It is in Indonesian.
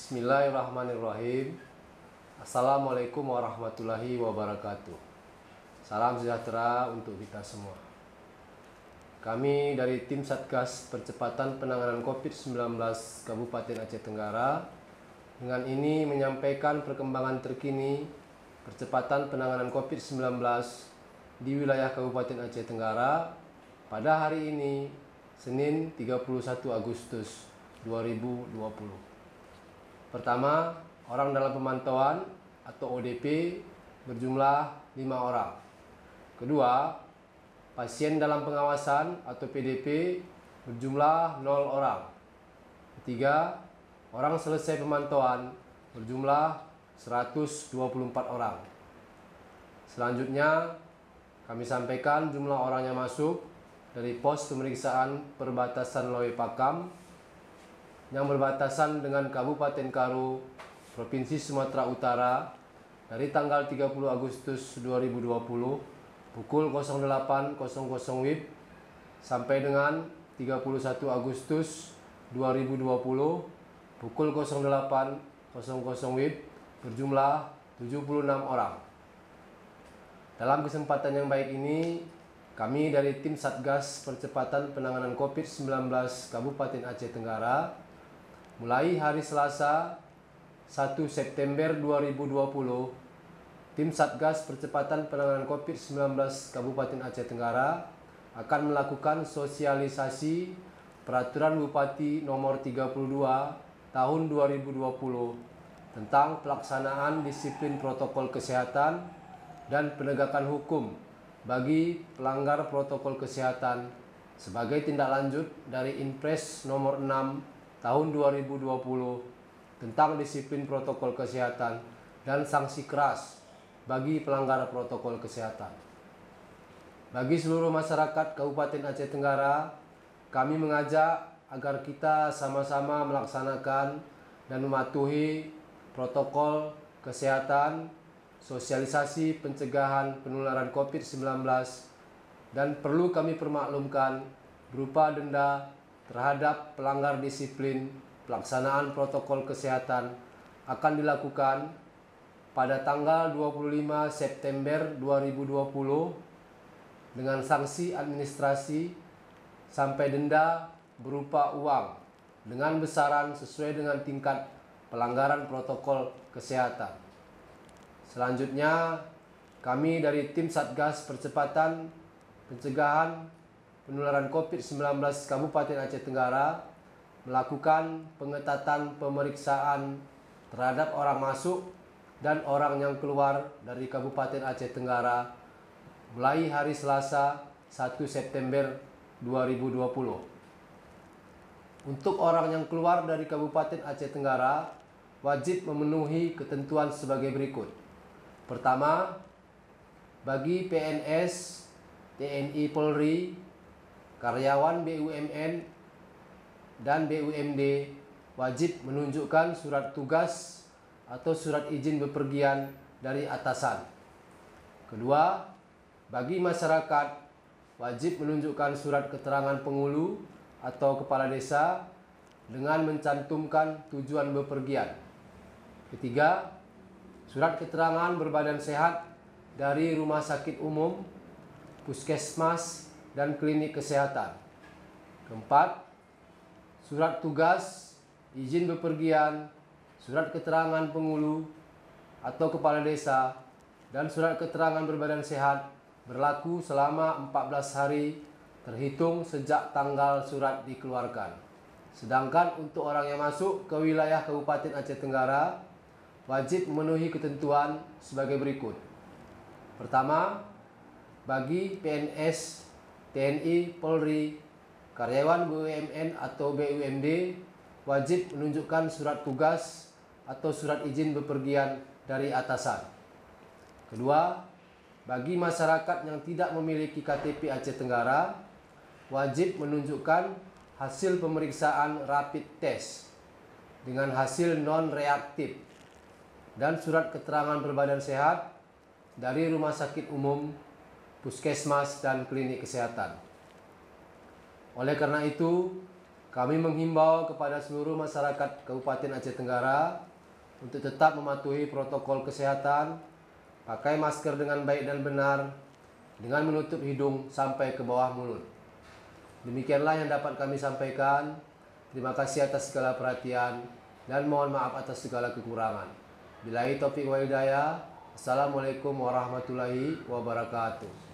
Bismillahirrahmanirrahim. Assalamualaikum warahmatullahi wabarakatuh. Salam sejahtera untuk kita semua. Kami dari tim Satgas Percepatan Penanganan COVID-19 Kabupaten Aceh Tenggara dengan ini menyampaikan perkembangan terkini percepatan penanganan COVID-19 di wilayah Kabupaten Aceh Tenggara pada hari ini, Senin 31 Agustus 2020. Pertama, orang dalam pemantauan atau ODP berjumlah 5 orang. Kedua, pasien dalam pengawasan atau PDP berjumlah 0 orang. Ketiga, orang selesai pemantauan berjumlah 124 orang. Selanjutnya, kami sampaikan jumlah orang yang masuk dari pos pemeriksaan perbatasan Loe Pakam yang berbatasan dengan Kabupaten Karo, Provinsi Sumatera Utara dari tanggal 30 Agustus 2020 pukul 08.00 WIB sampai dengan 31 Agustus 2020 pukul 08.00 WIB berjumlah 76 orang. Dalam kesempatan yang baik ini, kami dari tim Satgas Percepatan Penanganan COVID-19 Kabupaten Aceh Tenggara mulai hari Selasa 1 September 2020, tim Satgas Percepatan Penanganan COVID-19 Kabupaten Aceh Tenggara akan melakukan sosialisasi Peraturan Bupati Nomor 32 Tahun 2020 tentang pelaksanaan disiplin protokol kesehatan dan penegakan hukum bagi pelanggar protokol kesehatan sebagai tindak lanjut dari Inpres Nomor 6 Tahun 2020 tentang disiplin protokol kesehatan dan sanksi keras bagi pelanggar protokol kesehatan. Bagi seluruh masyarakat Kabupaten Aceh Tenggara, kami mengajak agar kita sama-sama melaksanakan dan mematuhi protokol kesehatan, sosialisasi pencegahan penularan COVID-19, dan perlu kami permaklumkan berupa denda terhadap pelanggar disiplin pelaksanaan protokol kesehatan akan dilakukan pada tanggal 25 September 2020 dengan sanksi administrasi sampai denda berupa uang dengan besaran sesuai dengan tingkat pelanggaran protokol kesehatan. Selanjutnya, kami dari tim Satgas Percepatan Pencegahan Penularan COVID-19 Kabupaten Aceh Tenggara melakukan pengetatan pemeriksaan terhadap orang masuk dan orang yang keluar dari Kabupaten Aceh Tenggara mulai hari Selasa 1 September 2020. Untuk orang yang keluar dari Kabupaten Aceh Tenggara wajib memenuhi ketentuan sebagai berikut. Pertama, bagi PNS, TNI Polri, karyawan BUMN dan BUMD wajib menunjukkan surat tugas atau surat izin bepergian dari atasan. Kedua, bagi masyarakat wajib menunjukkan surat keterangan penghulu atau kepala desa dengan mencantumkan tujuan bepergian. Ketiga, surat keterangan berbadan sehat dari rumah sakit umum, puskesmas, dan klinik kesehatan. Keempat, surat tugas, izin bepergian, surat keterangan penghulu atau kepala desa, dan surat keterangan berbadan sehat berlaku selama 14 hari terhitung sejak tanggal surat dikeluarkan. Sedangkan untuk orang yang masuk ke wilayah Kabupaten Aceh Tenggara wajib memenuhi ketentuan sebagai berikut. Pertama, bagi PNS, TNI, Polri, karyawan BUMN atau BUMD wajib menunjukkan surat tugas atau surat izin bepergian dari atasan. Kedua, bagi masyarakat yang tidak memiliki KTP Aceh Tenggara wajib menunjukkan hasil pemeriksaan rapid test dengan hasil non-reaktif dan surat keterangan berbadan sehat dari rumah sakit umum, puskesmas, dan klinik kesehatan. Oleh karena itu, Kami menghimbau kepada seluruh masyarakat Kabupaten Aceh Tenggara untuk tetap mematuhi protokol kesehatan, pakai masker dengan baik dan benar, dengan menutup hidung sampai ke bawah mulut. Demikianlah yang dapat kami sampaikan. Terima kasih atas segala perhatian dan mohon maaf atas segala kekurangan. Billahi taufiq wal hidayah. Assalamualaikum warahmatullahi wabarakatuh.